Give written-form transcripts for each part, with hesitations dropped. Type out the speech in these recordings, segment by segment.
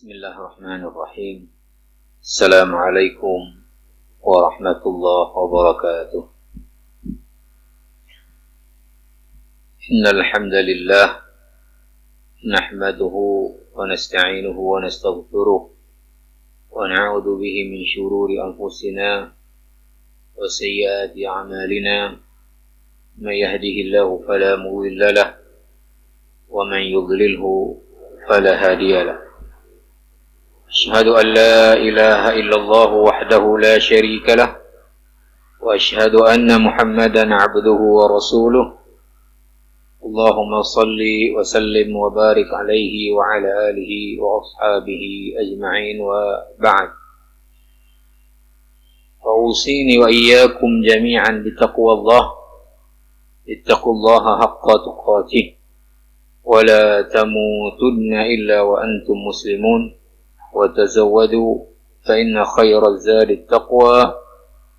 Bismillahirrahmanirrahim. Assalamualaikum warahmatullahi wabarakatuh. Innal hamdalillah nahmaduhu wa nasta'inuhu wa nastaghfiruh wa na'udzu bihi min shururi anfusina wa sayyiati a'malina. May yahdihillahu fala mudilla lahu wa man yudlilhu fala hadiya lahu. أشهد أن لا إله إلا الله وحده لا شريك له وأشهد أن محمدا عبده ورسوله اللهم صل وسلم وبارك عليه وعلى آله وأصحابه أجمعين وبعد فأوصيني وإياكم جميعا بتقوى الله اتقوا الله حق تقاته ولا تموتن إلا وأنتم مسلمون وتزودوا فإن خير الزاد التقوى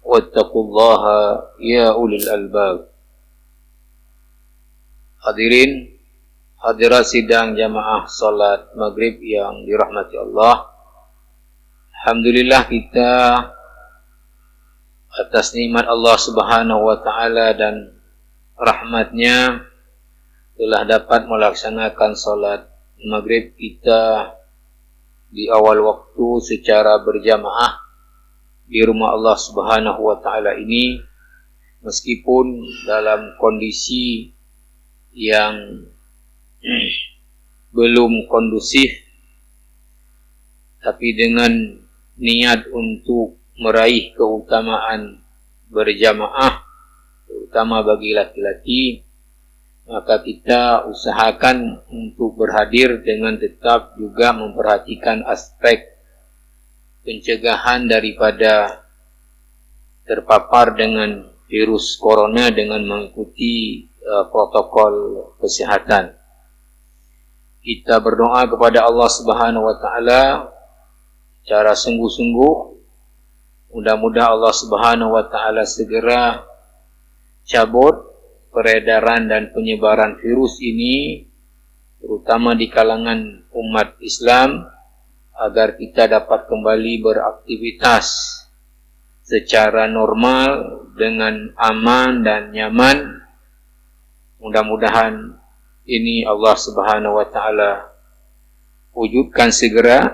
واتقوا الله يا أولي الألباب. Hadirin hadirat sidang jamaah salat maghrib yang dirahmati Allah. Alhamdulillah kita atas nikmat Allah Subhanahu wa taala dan rahmatnya telah dapat melaksanakan salat maghrib kita di awal waktu secara berjamaah di rumah Allah Subhanahu wa taala ini, meskipun dalam kondisi yang belum kondusif, tapi dengan niat untuk meraih keutamaan berjamaah terutama bagi laki-laki, maka kita usahakan untuk berhadir dengan tetap juga memperhatikan aspek pencegahan daripada terpapar dengan virus corona dengan mengikuti protokol kesehatan. Kita berdoa kepada Allah Subhanahu wa taala secara sungguh-sungguh, mudah-mudahan Allah Subhanahu wa taala segera cabut peredaran dan penyebaran virus ini terutama di kalangan umat Islam agar kita dapat kembali beraktivitas secara normal dengan aman dan nyaman. Mudah-mudahan ini Allah Subhanahu wa taala wujudkan segera.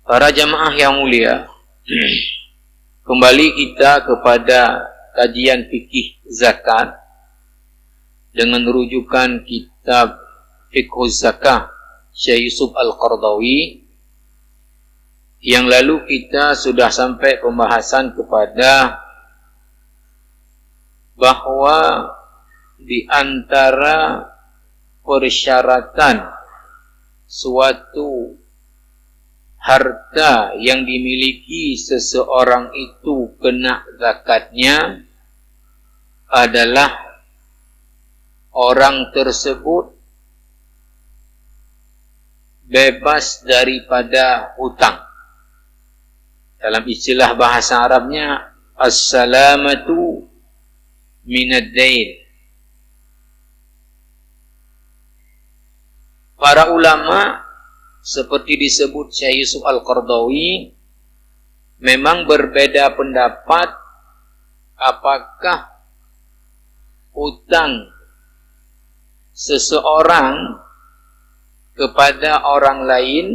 Para jamaah yang mulia, kembali kita kepada kajian fikih zakat dengan rujukan kitab Fiqhuz Zakah Syekh Yusuf Al-Qaradawi. Yang lalu kita sudah sampai pembahasan kepada bahwa di antara persyaratan suatu harta yang dimiliki seseorang itu kena zakatnya adalah orang tersebut bebas daripada hutang. Dalam istilah bahasa Arabnya as-salamatu minad dain. Para ulama seperti disebut Syekh Yusuf Al-Qaradawi memang berbeda pendapat apakah hutang seseorang kepada orang lain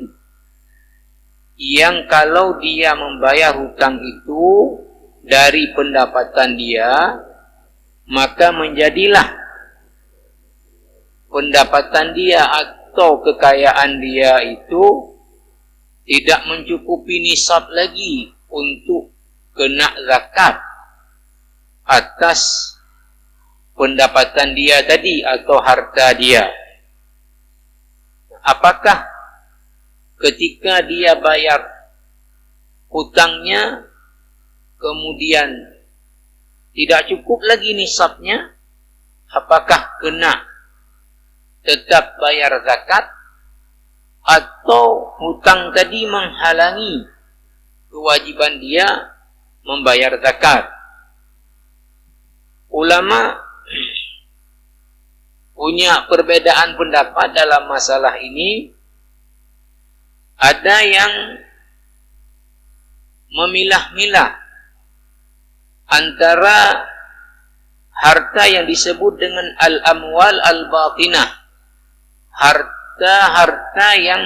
yang kalau dia membayar hutang itu dari pendapatan dia, maka menjadilah pendapatan dia atau kekayaan dia itu tidak mencukupi nisab lagi untuk kena zakat atas pendapatan dia tadi atau harta dia. Apakah ketika dia bayar hutangnya kemudian tidak cukup lagi nisabnya, apakah kena tetap bayar zakat atau hutang tadi menghalangi kewajiban dia membayar zakat? Ulama punya perbedaan pendapat dalam masalah ini Ada yang memilah-milah antara harta yang disebut dengan al-amwal al-batinah, harta-harta yang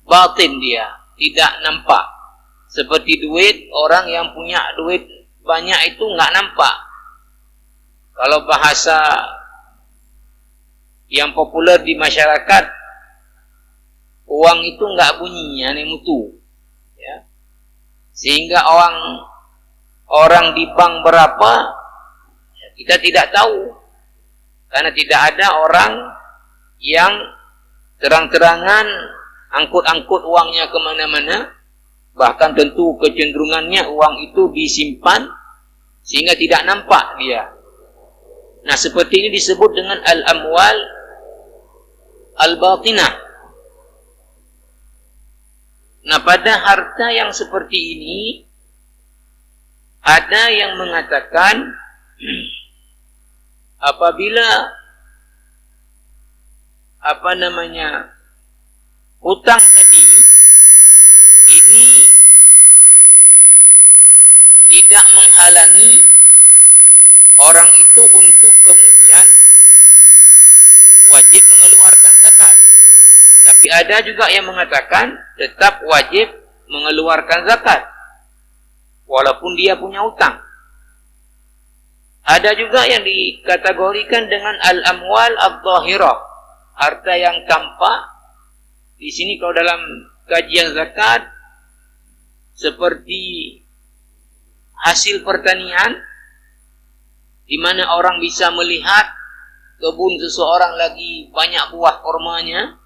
batin, dia tidak nampak. Seperti duit, orang yang punya duit banyak itu nggak nampak. Kalau bahasa yang populer di masyarakat, uang itu nggak bunyi, hanya mutu, ya. Sehingga orang di bank berapa kita tidak tahu, karena tidak ada orang yang terang-terangan angkut-angkut uangnya kemana-mana. Bahkan tentu kecenderungannya uang itu disimpan sehingga tidak nampak dia. Nah, seperti ini disebut dengan al-amwal al-batinah. Nah, pada harta yang seperti ini ada yang mengatakan apabila hutang tadi ini tidak menghalangi orang itu untuk kemudian wajib mengeluarkan zakat. Tapi ada juga yang mengatakan tetap wajib mengeluarkan zakat walaupun dia punya hutang. Ada juga yang dikategorikan dengan al-amwal adh-dhahirah, harta yang tampak. Di sini kalau dalam kajian zakat seperti hasil pertanian, di mana orang bisa melihat kebun seseorang lagi banyak buah kormanya.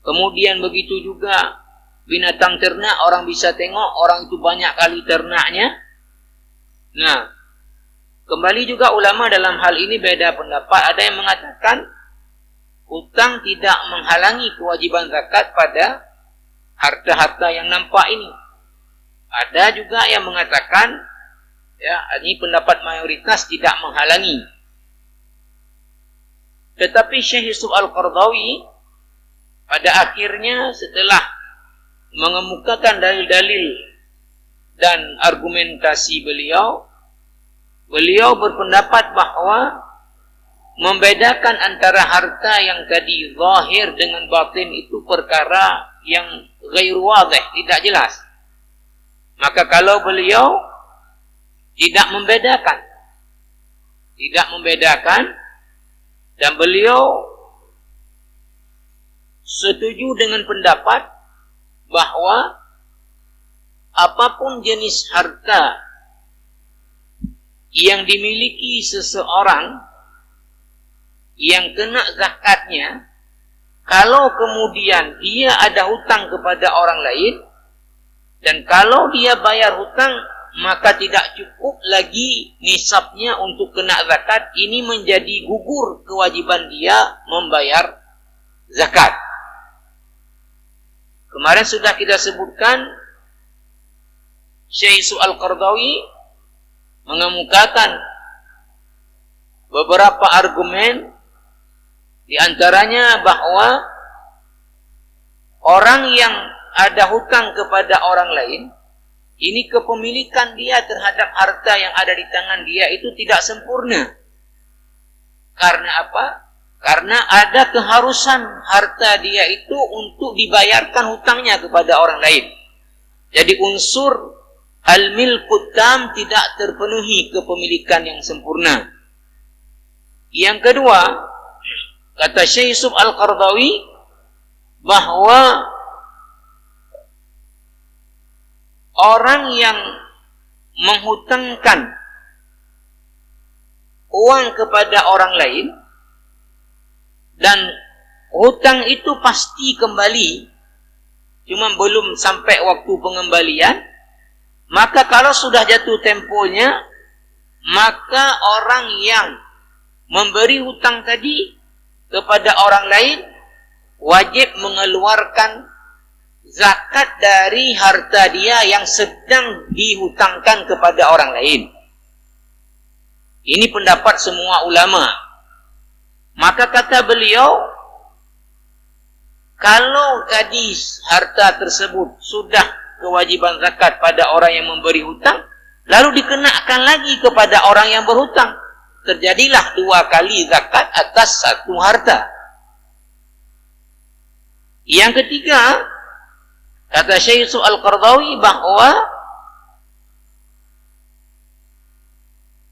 Kemudian begitu juga binatang ternak, orang bisa tengok orang itu banyak kali ternaknya. Nah, kembali juga ulama dalam hal ini beda pendapat. Ada yang mengatakan hutang tidak menghalangi kewajiban zakat pada harta-harta yang nampak ini. Ada juga yang mengatakan, ya, ini pendapat mayoritas, tidak menghalangi. Tetapi Syekh Yusuf Al-Qaradawi pada akhirnya setelah mengemukakan dalil-dalil dan argumentasi beliau berpendapat bahwa membedakan antara harta yang tadi zahir dengan batin itu perkara yang ghairu wadih, tidak jelas. Maka kalau beliau tidak membedakan dan beliau setuju dengan pendapat bahwa apapun jenis harta yang dimiliki seseorang yang kena zakatnya, kalau kemudian dia ada hutang kepada orang lain, dan kalau dia bayar hutang, maka tidak cukup lagi nisabnya untuk kena zakat. Ini menjadi gugur kewajiban dia membayar zakat. Kemarin sudah kita sebutkan, Syekh Yusuf Al-Qaradawi mengemukakan beberapa argumen, di antaranya bahwa orang yang ada hutang kepada orang lain, ini kepemilikan dia terhadap harta yang ada di tangan dia itu tidak sempurna. Karena apa? Karena ada keharusan harta dia itu untuk dibayarkan hutangnya kepada orang lain. Jadi unsur al-milkut tam tidak terpenuhi kepemilikan yang sempurna. Yang kedua, kata Syekh Yusuf Al-Qaradawi, bahwa orang yang menghutangkan uang kepada orang lain dan hutang itu pasti kembali, cuma belum sampai waktu pengembalian, maka kalau sudah jatuh temponya, maka orang yang memberi hutang tadi kepada orang lain wajib mengeluarkan zakat dari harta dia yang sedang dihutangkan kepada orang lain. Ini pendapat semua ulama. Maka kata beliau, kalau tadi harta tersebut sudah kewajiban zakat pada orang yang memberi hutang, lalu dikenakan lagi kepada orang yang berhutang, terjadilah 2 kali zakat atas satu harta. Yang ketiga, kata Syekh Yusuf Al-Qaradawi bahwa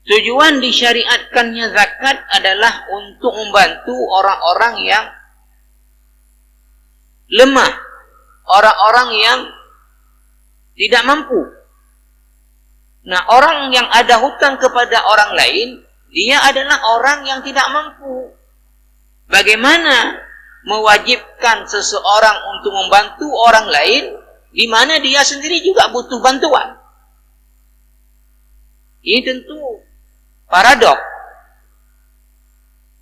tujuan disyariatkannya zakat adalah untuk membantu orang-orang yang lemah, orang-orang yang tidak mampu. Nah, orang yang ada hutang kepada orang lain, dia adalah orang yang tidak mampu. Bagaimana mewajibkan seseorang untuk membantu orang lain, di mana dia sendiri juga butuh bantuan? Ini tentu paradok.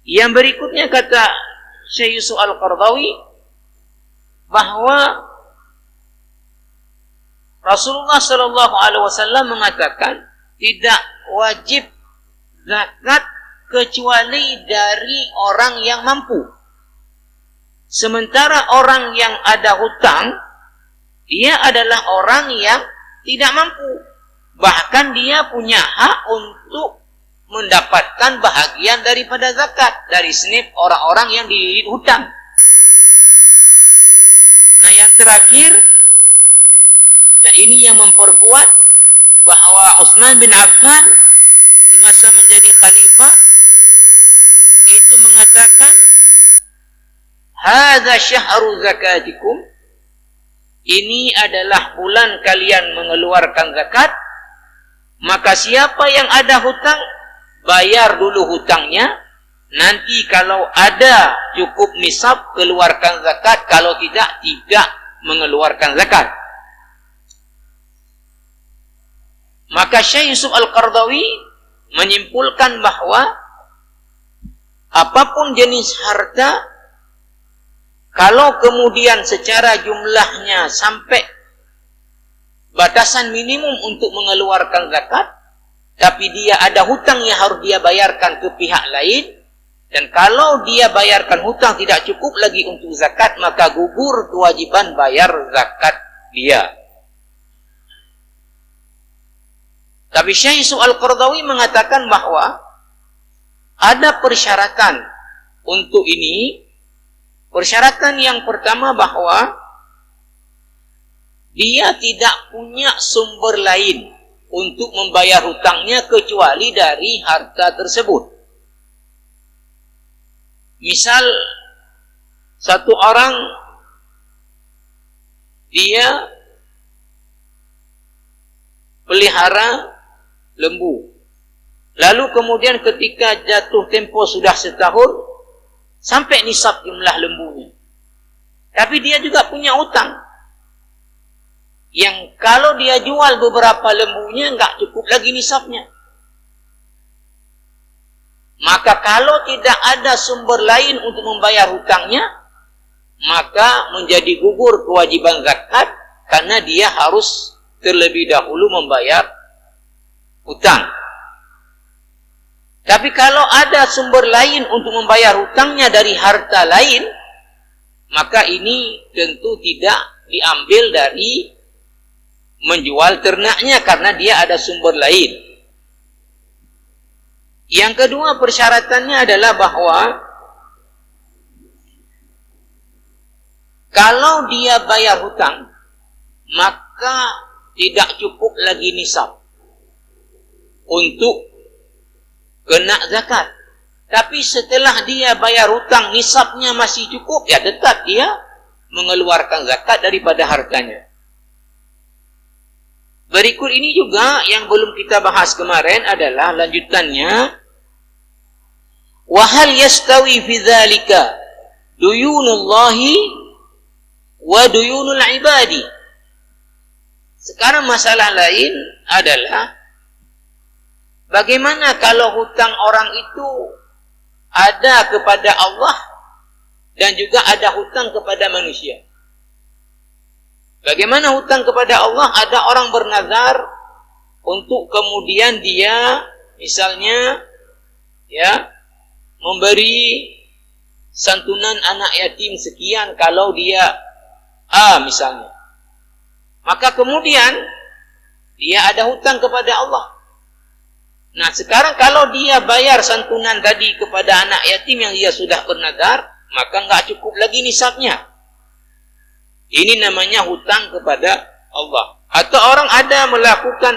Yang berikutnya kata Syekh Yusuf Al-Qaradawi bahwa Rasulullah sallallahu alaihi wasallam mengatakan tidak wajib zakat kecuali dari orang yang mampu. Sementara orang yang ada hutang, dia adalah orang yang tidak mampu. Bahkan dia punya hak untuk mendapatkan bahagian daripada zakat dari senif orang-orang yang dihutang. Nah, yang terakhir, nah ini yang memperkuat bahwa Utsman bin Affan di masa menjadi khalifah itu mengatakan, hadza syahru zakatikum, ini adalah bulan kalian mengeluarkan zakat, maka siapa yang ada hutang, bayar dulu hutangnya, nanti kalau ada cukup nisab, keluarkan zakat, kalau tidak, tidak mengeluarkan zakat. Maka Syekh Yusuf Al-Qaradawi menyimpulkan bahwa apapun jenis harta, kalau kemudian secara jumlahnya sampai batasan minimum untuk mengeluarkan zakat, tapi dia ada hutang yang harus dia bayarkan ke pihak lain, dan kalau dia bayarkan hutang tidak cukup lagi untuk zakat, maka gugur kewajiban bayar zakat dia. Tapi Syekh Yusuf Al-Qaradawi mengatakan bahwa ada persyaratan untuk ini. Persyaratan yang pertama bahwa dia tidak punya sumber lain untuk membayar hutangnya kecuali dari harta tersebut. Misal, satu orang dia pelihara lembu. Lalu kemudian ketika jatuh tempo sudah setahun, sampai nisab jumlah lembunya. Tapi dia juga punya hutang, yang kalau dia jual beberapa lembunya, enggak cukup lagi nisabnya. Maka kalau tidak ada sumber lain untuk membayar hutangnya, maka menjadi gugur kewajiban zakat, karena dia harus terlebih dahulu membayar hutang. Tapi kalau ada sumber lain untuk membayar hutangnya dari harta lain, maka ini tentu tidak diambil dari menjual ternaknya, karena dia ada sumber lain. Yang kedua persyaratannya adalah bahwa kalau dia bayar hutang, maka tidak cukup lagi nisab untuk kena zakat. Tapi setelah dia bayar hutang, nisabnya masih cukup, ya tetap dia mengeluarkan zakat daripada hartanya. Berikut ini juga yang belum kita bahas kemarin adalah lanjutannya. Wa hal yastawi fi dzalika duyunullahi wa duyunul ibadi. Sekarang masalah lain adalah bagaimana kalau hutang orang itu ada kepada Allah dan juga ada hutang kepada manusia. Bagaimana hutang kepada Allah? Ada orang bernazar untuk kemudian dia misalnya ya memberi santunan anak yatim sekian kalau dia misalnya. Maka kemudian dia ada hutang kepada Allah. Nah, sekarang kalau dia bayar santunan tadi kepada anak yatim yang dia sudah bernazar, maka enggak cukup lagi nisabnya. Ini namanya hutang kepada Allah. Atau orang ada melakukan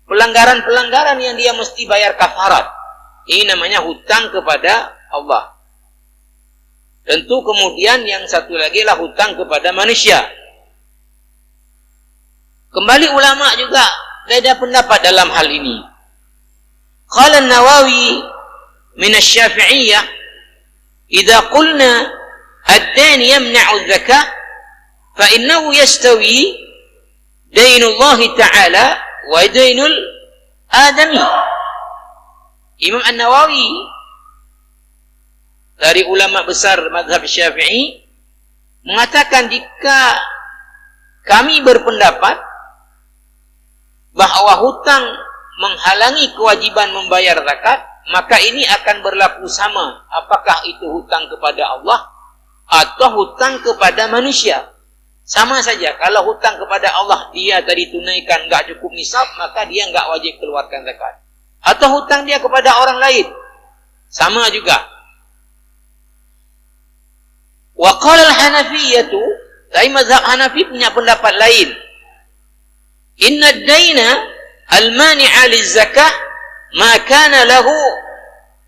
pelanggaran-pelanggaran yang dia mesti bayar kafarat. Ini namanya hutang kepada Allah. Tentu kemudian yang satu lagi lah hutang kepada manusia. Kembali ulama juga beda pendapat dalam hal ini. Qala an-Nawawi min asy-Syafi'iyyah, "Idza qulna ad-dain yamna'u az-zakah, fa innahu yastawi dainullah ta'ala wa dainul adami." Imam An-Nawawi dari ulama besar mazhab Syafi'i mengatakan, jika kami berpendapat bahwa hutang menghalangi kewajiban membayar zakat, maka ini akan berlaku sama apakah itu hutang kepada Allah atau hutang kepada manusia. Sama saja, kalau hutang kepada Allah dia tadi tunaikan enggak cukup nisab, maka dia enggak wajib keluarkan zakat. Atau hutang dia kepada orang lain, sama juga. Wa qala al-Hanafiyyatu, tapi mazhab Hanafi punya pendapat lain. Inna ad-daina al-mani'a liz-zakah ma kana lahu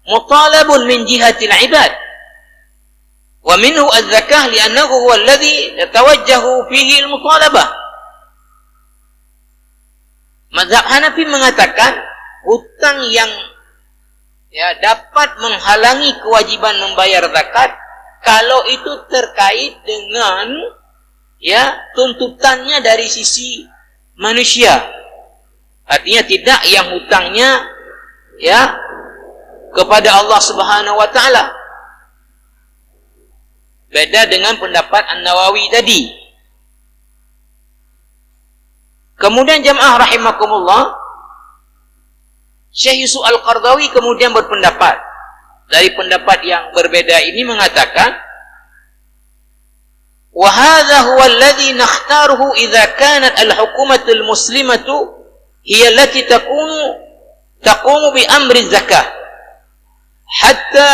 mutalabun min jihati al-ibad. Wa minhu az-zakah li'annahu huwa alladhi yatawajjahu fihi al-mutalabah. Mazhab Hanafi mengatakan hutang yang dapat menghalangi kewajiban membayar zakat kalau itu terkait dengan tuntutannya dari sisi manusia. Artinya tidak yang hutangnya kepada Allah Subhanahu wa taala. Beda dengan pendapat An-Nawawi tadi. Kemudian jamaah rahimakumullah, Syekh Yusuf Al-Qardawi kemudian berpendapat, dari pendapat yang berbeda ini mengatakan, وهذا هو الذي نختاره إذا كانت الحكومة المسلمة هي التي تقوم بأمر الزكاة حتى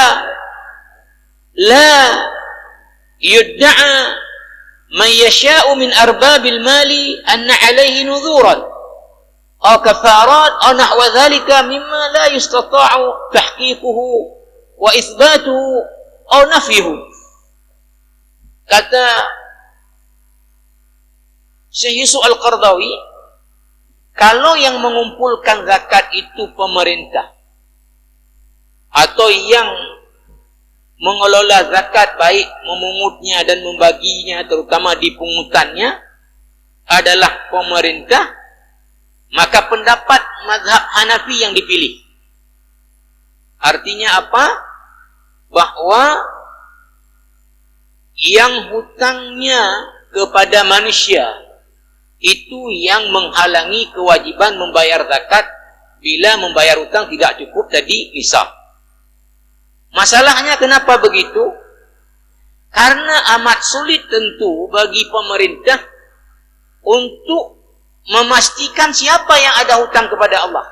لا يدعى من يشاء من أرباب المال أن عليه نذورا أو كفارات أو نحو ذلك مما لا يستطاع تحقيقه وإثباته أو نفيه. Kata Syekh Yusuf Al-Qardawi, kalau yang mengumpulkan zakat itu pemerintah atau yang mengelola zakat, baik memungutnya dan membaginya, terutama di pungutannya, adalah pemerintah, maka pendapat mazhab Hanafi yang dipilih. Artinya apa? Bahwa yang hutangnya kepada manusia itu yang menghalangi kewajiban membayar zakat bila membayar hutang tidak cukup tadi nisab. Masalahnya kenapa begitu? Karena amat sulit tentu bagi pemerintah untuk memastikan siapa yang ada hutang kepada Allah.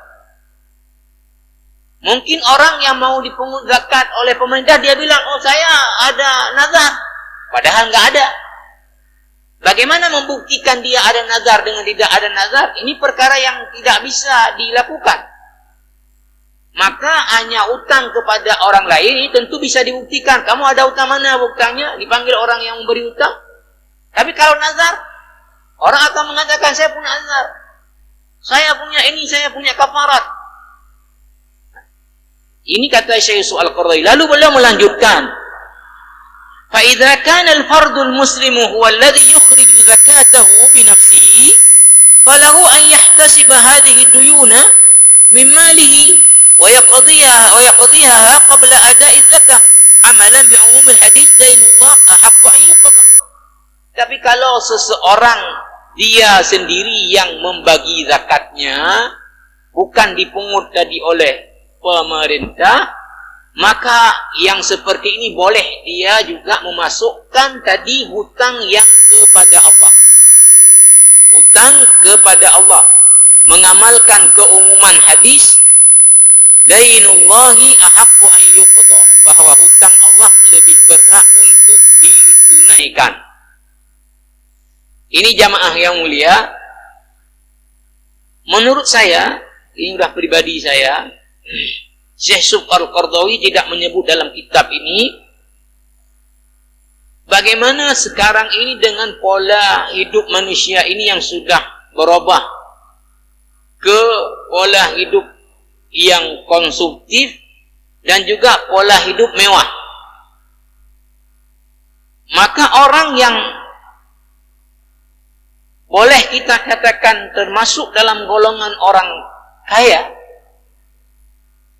Mungkin orang yang mau dipungut zakat oleh pemerintah, dia bilang, oh saya ada nazar, padahal enggak ada. Bagaimana membuktikan dia ada nazar dengan tidak ada nazar? Ini perkara yang tidak bisa dilakukan. Maka hanya utang kepada orang lain ini tentu bisa dibuktikan. Kamu ada utang mana buktinya? Dipanggil orang yang memberi utang. Tapi kalau nazar, orang akan mengatakan saya punya nazar, saya punya ini, saya punya kafarat. Ini kata Syekh Yusuf Al-Qardawi. Lalu beliau melanjutkan, فَإِذَا كَانَ الْفَرْدُ الْمُسْلِمُ هُوَ الَّذِي يُخْرِجُ زَكَاتَهُ بِنَفْسِهِ فَلَهُ أَنْ يَحْتَسِبَ هَذِهِ الدُّيُونَ مِنْ مَالِهِ وَيَقْضِيهَا قَبْلَ أَدَاءِ الزَّكَاةِ عَمَلًا بِعُمُومِ الْحَدِيثِ دَيْنُ اللَّهِ أَحَقُّ أَنْ يُقْضَى. Tapi kalau seseorang dia sendiri yang membagi zakatnya, bukan dipungut tadi oleh pemerintah, maka yang seperti ini boleh dia juga memasukkan tadi hutang yang kepada Allah. Hutang kepada Allah. Mengamalkan keumuman hadis, Dainullahi ahaqqu an yuqda, bahwa hutang Allah lebih berhak untuk ditunaikan. Ini jamaah yang mulia, menurut saya, ini sudah pribadi saya, Syekh Yusuf Al-Qaradawi tidak menyebut dalam kitab ini bagaimana sekarang ini dengan pola hidup manusia ini yang sudah berubah ke pola hidup yang konsumtif dan juga pola hidup mewah. Maka orang yang boleh kita katakan termasuk dalam golongan orang kaya,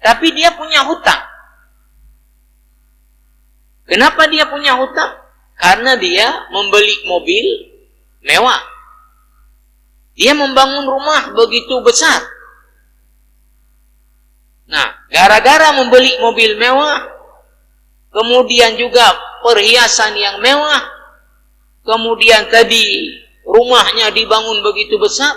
tapi dia punya hutang. Kenapa dia punya hutang? Karena dia membeli mobil mewah. Dia membangun rumah begitu besar. Nah, gara-gara membeli mobil mewah, kemudian juga perhiasan yang mewah, kemudian tadi rumahnya dibangun begitu besar,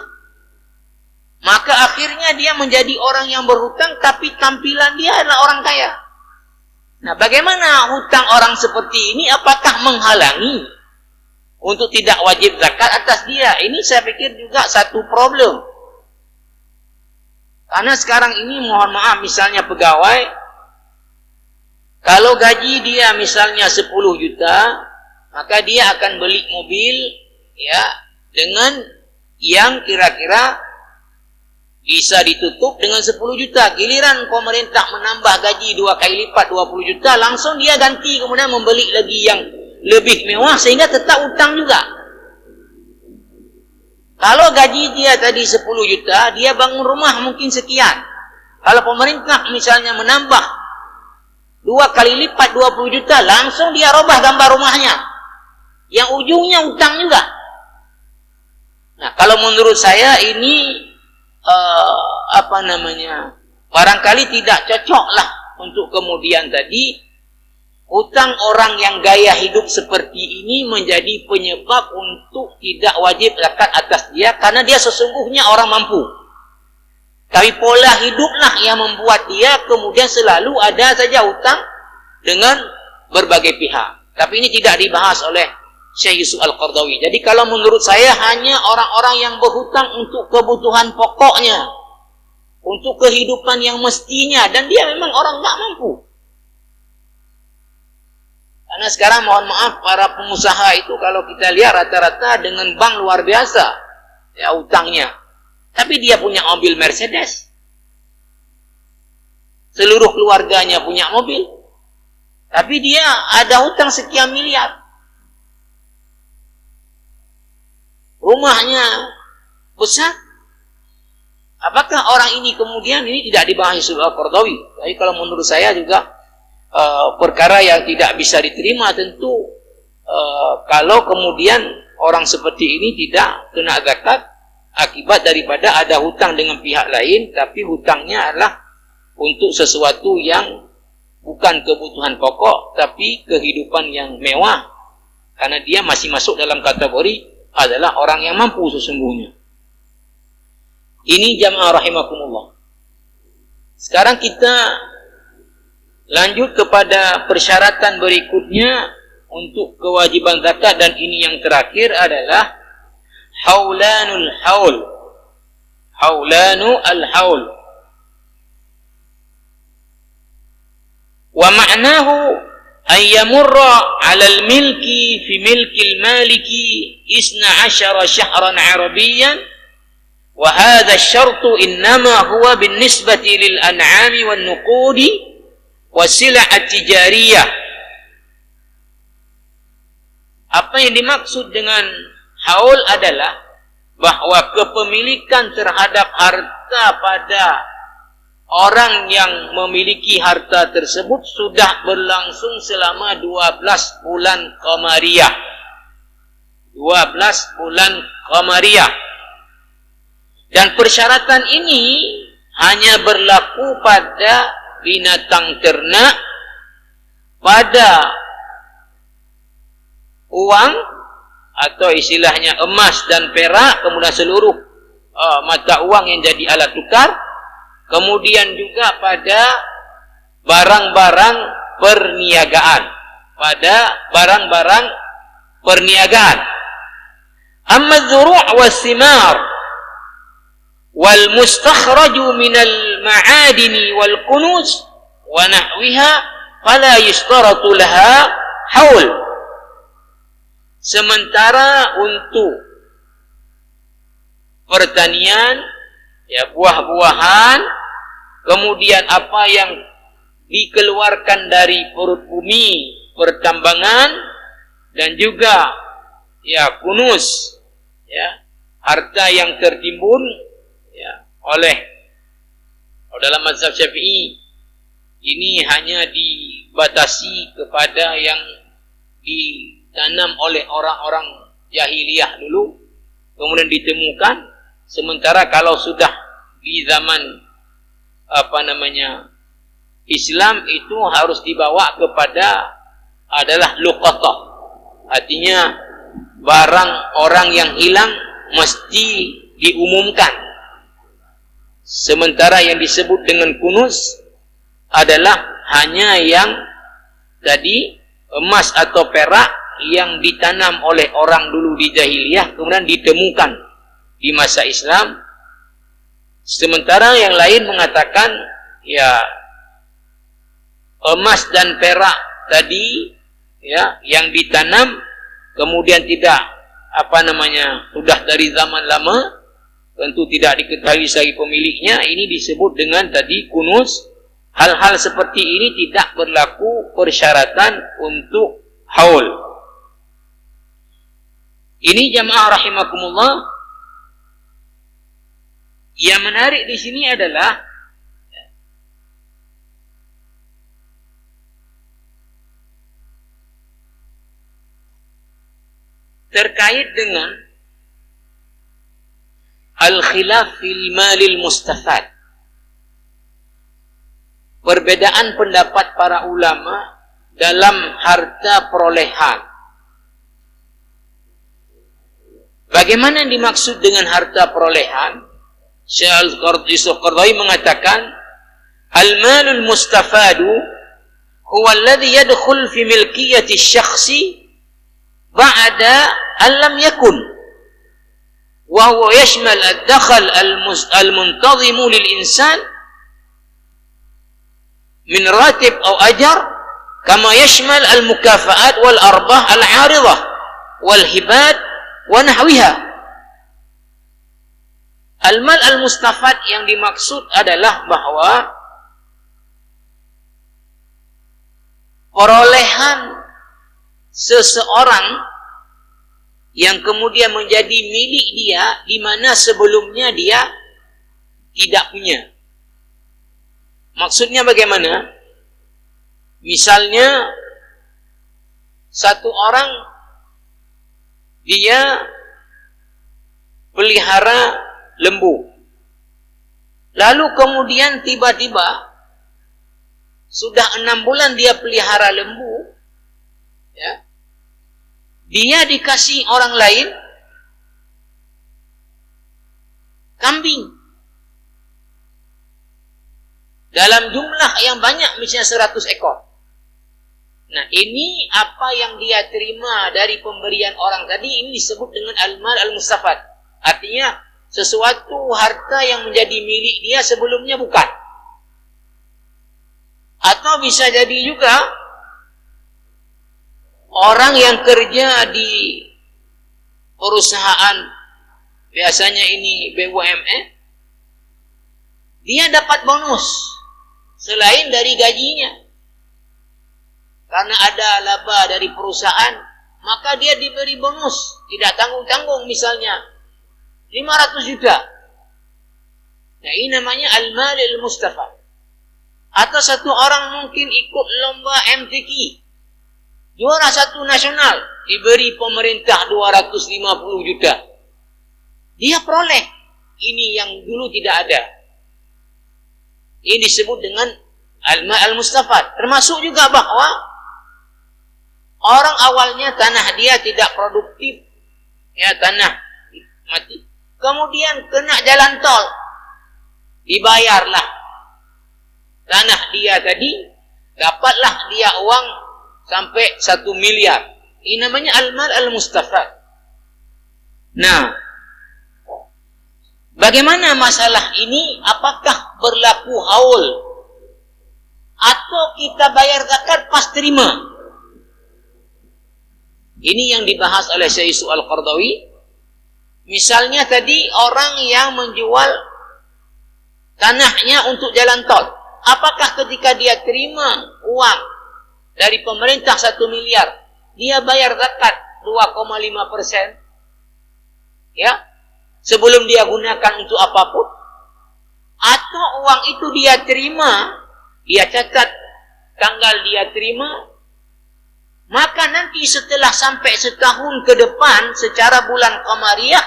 maka akhirnya dia menjadi orang yang berhutang, tapi tampilan dia adalah orang kaya. Nah, bagaimana hutang orang seperti ini? Apakah menghalangi untuk tidak wajib zakat atas dia? Ini saya pikir juga satu problem. Karena sekarang ini mohon maaf, misalnya pegawai, kalau gaji dia misalnya 10 juta, maka dia akan beli mobil ya dengan yang kira-kira bisa ditutup dengan 10 juta. Giliran pemerintah menambah gaji 2 kali lipat 20 juta, langsung dia ganti kemudian membeli lagi yang lebih mewah sehingga tetap utang juga. Kalau gaji dia tadi 10 juta, dia bangun rumah mungkin sekian. Kalau pemerintah misalnya menambah 2 kali lipat 20 juta, langsung dia robah gambar rumahnya. Yang ujungnya utang juga. Nah, kalau menurut saya ini barangkali tidak cocoklah untuk kemudian tadi hutang orang yang gaya hidup seperti ini menjadi penyebab untuk tidak wajib zakat atas dia, karena dia sesungguhnya orang mampu. Tapi pola hiduplah yang membuat dia kemudian selalu ada saja hutang dengan berbagai pihak. Tapi ini tidak dibahas oleh Syekh Yusuf Al-Qaradawi. Jadi kalau menurut saya hanya orang-orang yang berhutang untuk kebutuhan pokoknya, untuk kehidupan yang mestinya, dan dia memang orang tak mampu. Karena sekarang mohon maaf, para pengusaha itu kalau kita lihat rata-rata dengan bank luar biasa ya utangnya. Tapi dia punya mobil Mercedes. Seluruh keluarganya punya mobil. Tapi dia ada hutang sekian miliar. Rumahnya besar. Apakah orang ini kemudian ini tidak dibahas Yusuf Al-Qaradawi? Tapi kalau menurut saya juga perkara yang tidak bisa diterima tentu kalau kemudian orang seperti ini tidak kena zakat akibat daripada ada hutang dengan pihak lain, tapi hutangnya adalah untuk sesuatu yang bukan kebutuhan pokok tapi kehidupan yang mewah, karena dia masih masuk dalam kategori adalah orang yang mampu sesungguhnya. Ini jamaah rahimakumullah. Sekarang kita lanjut kepada persyaratan berikutnya untuk kewajiban zakat, dan ini yang terakhir adalah haulanul haul. Haulanu al-haul. Wa ma'nahu an yamurra 'ala al-milki fi milki al-maliki 12 shahran 'arabiyyan, wa hadha asy-syartu innama huwa bin-nisbati lil-an'ami wan-nuqudi wasilah at-tijariyah. Apa yang dimaksud dengan haul adalah bahwa kepemilikan terhadap harta pada orang yang memiliki harta tersebut sudah berlangsung selama 12 bulan qamariyah. 12 bulan qamariyah. Dan persyaratan ini hanya berlaku pada binatang ternak, pada uang atau istilahnya emas dan perak, kemudian seluruh mata uang yang jadi alat tukar, kemudian juga pada barang-barang perniagaan, Amma dzuru' was-simar wal mustakhraju minal ma'adini wal kunuz wa nahwiha fala yashtaratu laha haul. Sementara untuk pertanian, ya, buah-buahan, kemudian apa yang dikeluarkan dari perut bumi, pertambangan, dan juga ya kunus, ya, harta yang tertimbun, ya, oleh dalam mazhab Syafi'i ini hanya dibatasi kepada yang ditanam oleh orang-orang jahiliyah dulu, kemudian ditemukan. Sementara kalau sudah di zaman Islam, itu harus dibawa kepada adalah luqatah, artinya barang orang yang hilang mesti diumumkan. Sementara yang disebut dengan kunuz adalah hanya yang tadi emas atau perak yang ditanam oleh orang dulu di jahiliyah kemudian ditemukan di masa Islam. Sementara yang lain mengatakan ya emas dan perak tadi, ya, yang ditanam kemudian tidak sudah dari zaman lama, tentu tidak diketahui lagi pemiliknya, ini disebut dengan tadi kunuz. Hal-hal seperti ini tidak berlaku persyaratan untuk haul. Ini jamaah rahimakumullah. Yang menarik di sini adalah terkait dengan al-khilaf fil malil mustafad. Perbedaan pendapat para ulama dalam harta perolehan. Bagaimana yang dimaksud dengan harta perolehan? Syekh Al-Qardawi mengatakan, al-malul mustafadu huwa alladhi yadkhul fi milkiyati syakhsi ba'da an lam yakun, wa huwa yashmal ad-dakhal al-muntazimu lil insan min ratib atau ajar, kama yashmal al-mukafa'at wal arbah al-'aridah wal hibat wa nahwiha. Al-mal al-mustafad yang dimaksud adalah bahwa perolehan seseorang yang kemudian menjadi milik dia di mana sebelumnya dia tidak punya. Maksudnya bagaimana? Misalnya satu orang dia pelihara lembu, lalu kemudian tiba-tiba sudah 6 bulan dia pelihara lembu, ya, dia dikasih orang lain kambing dalam jumlah yang banyak, misalnya 100 ekor. Nah, ini apa yang dia terima dari pemberian orang tadi, ini disebut dengan al-mal al-mustafad. Artinya sesuatu harta yang menjadi milik dia sebelumnya bukan. Atau bisa jadi juga orang yang kerja di perusahaan, biasanya ini BUMN, dia dapat bonus selain dari gajinya. Karena ada laba dari perusahaan, maka dia diberi bonus, tidak tanggung-tanggung, misalnya 500 juta. Nah, ini namanya al-mal al-mustafad. Atau satu orang mungkin ikut lomba MTQ, juara 1 nasional, diberi pemerintah 250 juta. Dia peroleh ini yang dulu tidak ada. Ini disebut dengan al-mustafad. Termasuk juga bahwa orang awalnya tanah dia tidak produktif, ya, tanah mati. Kemudian kena jalan tol, dibayarlah tanah dia tadi, dapatlah dia uang sampai 1 miliar. Ini namanya al-mal al-mustafad. Nah, bagaimana masalah ini? Apakah berlaku haul atau kita bayar zakat pas terima? Ini yang dibahas oleh Syekh Yusuf Al-Qaradawi. Misalnya tadi orang yang menjual tanahnya untuk jalan tol, apakah ketika dia terima uang dari pemerintah 1 miliar, dia bayar zakat 2,5%? Ya, sebelum dia gunakan untuk apapun? Atau uang itu dia terima, dia catat tanggal dia terima, maka nanti setelah sampai setahun ke depan secara bulan Qamariyah,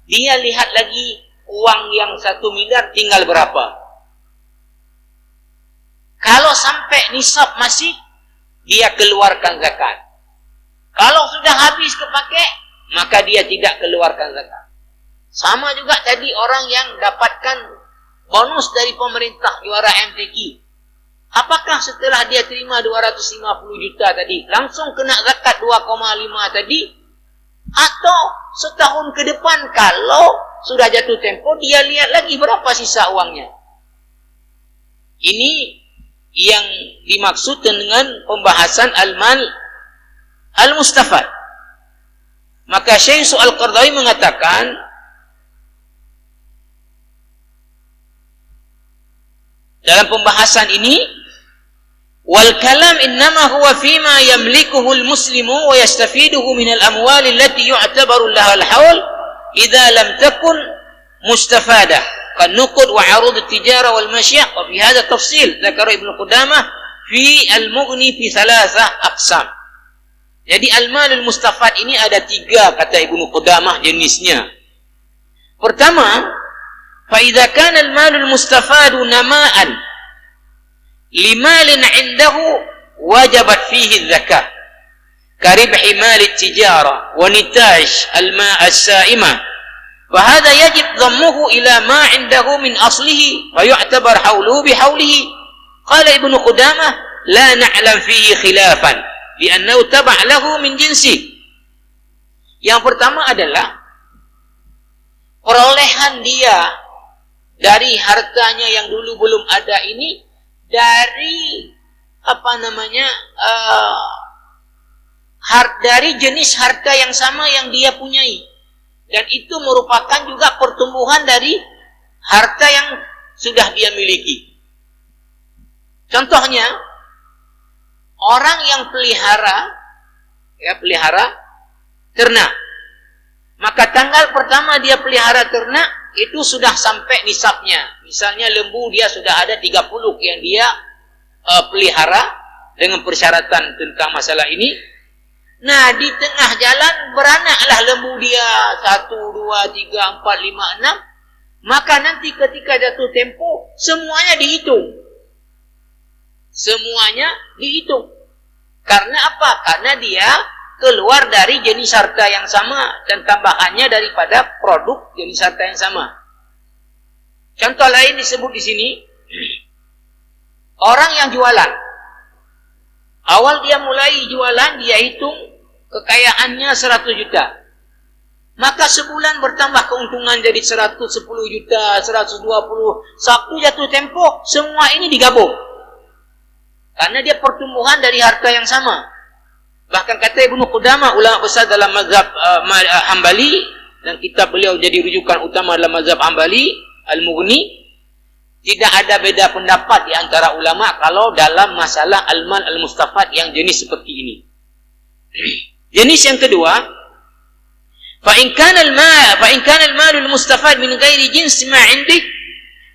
dia lihat lagi uang yang 1 miliar tinggal berapa. Kalau sampai nisab masih, dia keluarkan zakat. Kalau sudah habis kepakai, maka dia tidak keluarkan zakat. Sama juga tadi orang yang dapatkan bonus dari pemerintah juara MTQ. Apakah setelah dia terima 250 juta tadi, langsung kena zakat 2,5 tadi? Atau setahun ke depan kalau sudah jatuh tempo, dia lihat lagi berapa sisa uangnya? Ini yang dimaksud dengan pembahasan al-mal al-mustafad. Maka Syekh Yusuf Al-Qaradawi mengatakan, dalam pembahasan ini, wal kalam innama huwa fima yamlikuhu al-muslimu wa yastafiduhu min al-amwal allati yu'tabaru laha al-hawl idza lam takun mustafadah kan nuqud wa 'arud at-tijara wal masyaq. Wa fi hadha tafsil dzakara Ibnu Qudamah fi al-Mughni fi thalatha aqsam. Jadi al-mal al-mustafad ini ada 3 kata Ibnu Qudamah jenisnya. Pertama, fa idza kana al-mal al-mustafad nama'an limalin 'indahu wajabat fihi az-zakah karibhi mal at-tijara wa nitaj al-ma' as-sa'ima fa hadha yajib dhammuhu ila ma 'indahu min aslihi wa yu'tabar hawluhu bihawlihi. Qala Ibnu Qudamah la na'lam fihi khilafan li'annahu taba' lahu min jinsi. Yang pertama adalah perolehan dia dari hartanya yang dulu belum ada ini dari dari jenis harta yang sama yang dia punyai, dan itu merupakan juga pertumbuhan dari harta yang sudah dia miliki. Contohnya, orang yang pelihara ternak, maka tanggal pertama dia pelihara ternak itu sudah sampai nisabnya. Misalnya lembu dia sudah ada 30 yang dia pelihara dengan persyaratan tentang masalah ini. Nah, di tengah jalan beranaklah lembu dia 1, 2, 3, 4, 5, 6. Maka nanti ketika jatuh tempo semuanya dihitung. Semuanya dihitung. Karena apa? Karena dia keluar dari jenis harta yang sama dan tambahannya daripada produk jenis harta yang sama. Contoh lain disebut di sini, orang yang jualan. Awal dia mulai jualan, dia hitung kekayaannya 100 juta. Maka sebulan bertambah keuntungan jadi 110 juta, 120. Sabtu jatuh tempo, semua ini digabung. Karena dia pertumbuhan dari harta yang sama. Bahkan kata Ibnu Qudamah, ulama besar dalam mazhab Hambali, dan kitab beliau jadi rujukan utama dalam mazhab Hambali, Al-Mughni, tidak ada beda pendapat di antara ulama kalau dalam masalah al-mal al-mustafad yang jenis seperti ini. Jenis yang kedua, fa in kana al-mal al-mustafad min ghairi jins ma 'indik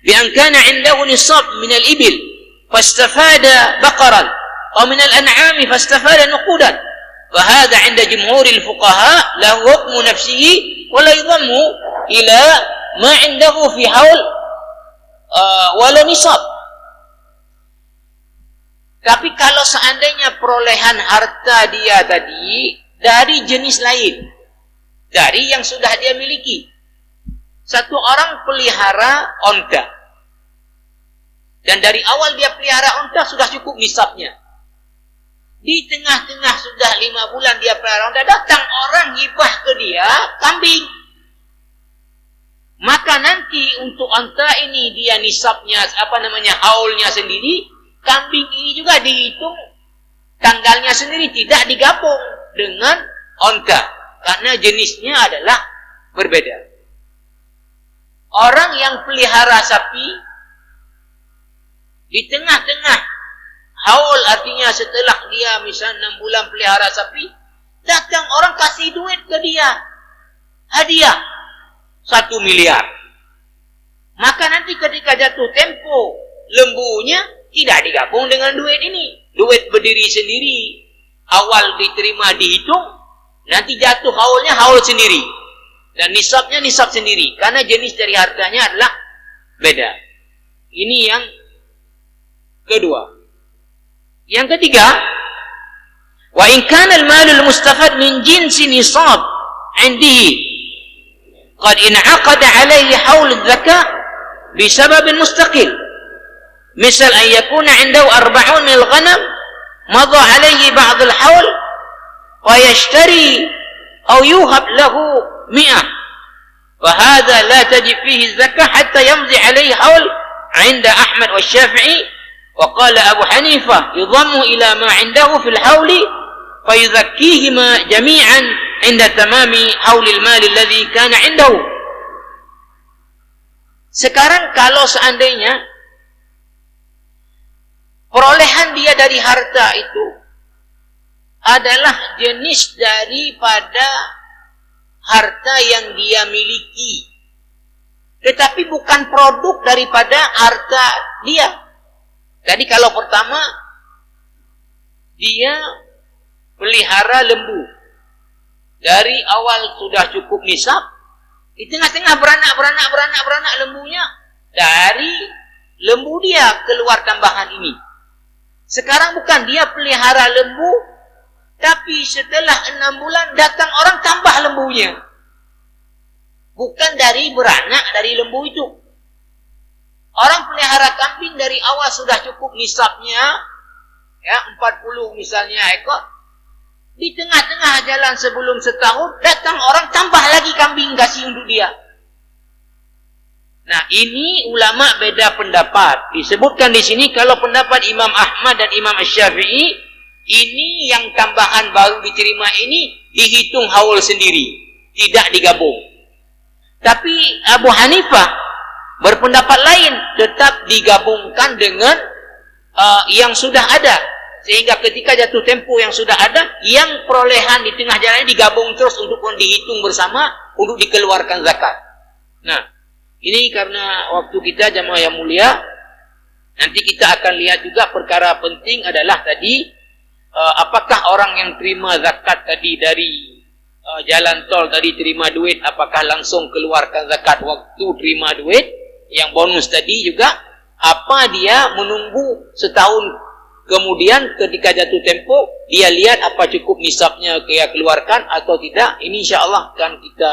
bi an kana 'indahu nisab min al-ibil fastafada baqaran aw min al-an'am fastafada nuqudan fa hadha 'inda jumhur al-fuqaha lahu hukmu nafsihi wa la yadhammu ila ma 'indahu fi hawl wala nisab. Tapi kalau seandainya perolehan harta dia tadi dari jenis lain, dari yang sudah dia miliki. Satu orang pelihara onta, dan dari awal dia pelihara onta sudah cukup nisabnya. Di tengah-tengah sudah 5 bulan dia pelihara onta, datang orang hibah ke dia kambing. Maka nanti untuk onta ini dia nisabnya, haulnya sendiri, kambing ini juga dihitung tanggalnya sendiri, tidak digabung dengan onta, karena jenisnya adalah berbeda. Orang yang pelihara sapi, di tengah-tengah haul, artinya setelah dia misalnya 6 bulan pelihara sapi, datang orang kasih duit ke dia, hadiah 1 miliar. Maka nanti ketika jatuh tempo lembunya, tidak digabung dengan duit ini. Duit berdiri sendiri, awal diterima dihitung, nanti jatuh haulnya haul sendiri, dan nisabnya nisab sendiri, karena jenis dari hartanya adalah beda. Ini yang kedua. Yang ketiga, wa in kana al-malul mustafad min jinsi nisab 'indihi qad in'aqada 'alayhi haul adh-dhaka bisabab mustaqil, misal an yakuna 'indahu 40 min al-ghanam madha 'alayhi ba'd al-haul wa yashtari aw yuhab lahu 100, وهذا لا تجب فيه الزكاة حتى يمضي عليه حول عند أحمد والشافعي، وقال أبو حنيفة يضم إلى ما عنده في الحول فيزكيهما جميعا عند تمام حول المال الذي كان عنده. Sekarang kalau seandainya perolehan dia dari harta itu adalah jenis daripada harta yang dia miliki, tetapi bukan produk daripada harta dia. Jadi kalau pertama dia pelihara lembu, dari awal sudah cukup nisab, di tengah-tengah beranak lembunya, dari lembu dia keluar tambahan ini. Sekarang bukan dia pelihara lembu, tapi setelah 6 bulan datang orang tambah lembunya. Bukan dari beranak dari lembu itu. Orang pelihara kambing dari awal sudah cukup nisabnya, ya 40 misalnya ekor. Di tengah-tengah jalan sebelum setahun, datang orang tambah lagi kambing kasih untuk dia. Nah, ini ulama beda pendapat. Disebutkan di sini kalau pendapat Imam Ahmad dan Imam Asy-Syafi'i, ini yang tambahan baru diterima ini dihitung haul sendiri, tidak digabung. Tapi Abu Hanifah berpendapat lain, tetap digabungkan dengan yang sudah ada, sehingga ketika jatuh tempo yang sudah ada, yang perolehan di tengah jalan digabung terus untuk dihitung bersama untuk dikeluarkan zakat. Nah, ini karena waktu kita jamaah yang mulia, nanti kita akan lihat juga perkara penting adalah tadi, apakah orang yang terima zakat tadi dari jalan tol tadi terima duit, apakah langsung keluarkan zakat waktu terima duit? Yang bonus tadi juga, apa dia menunggu setahun kemudian ketika jatuh tempo, dia lihat apa cukup nisabnya dia keluarkan atau tidak? Ini insyaAllah akan kita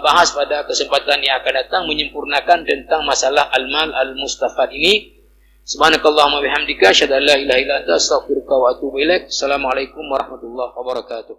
bahas pada kesempatan yang akan datang, menyempurnakan tentang masalah al-mal al-mustafad ini. Subhanakallahumma bihamdika asyhadu an la ilaha illa anta astaghfiruka wa atubu ilaik. Assalamualaikum warahmatullahi wabarakatuh.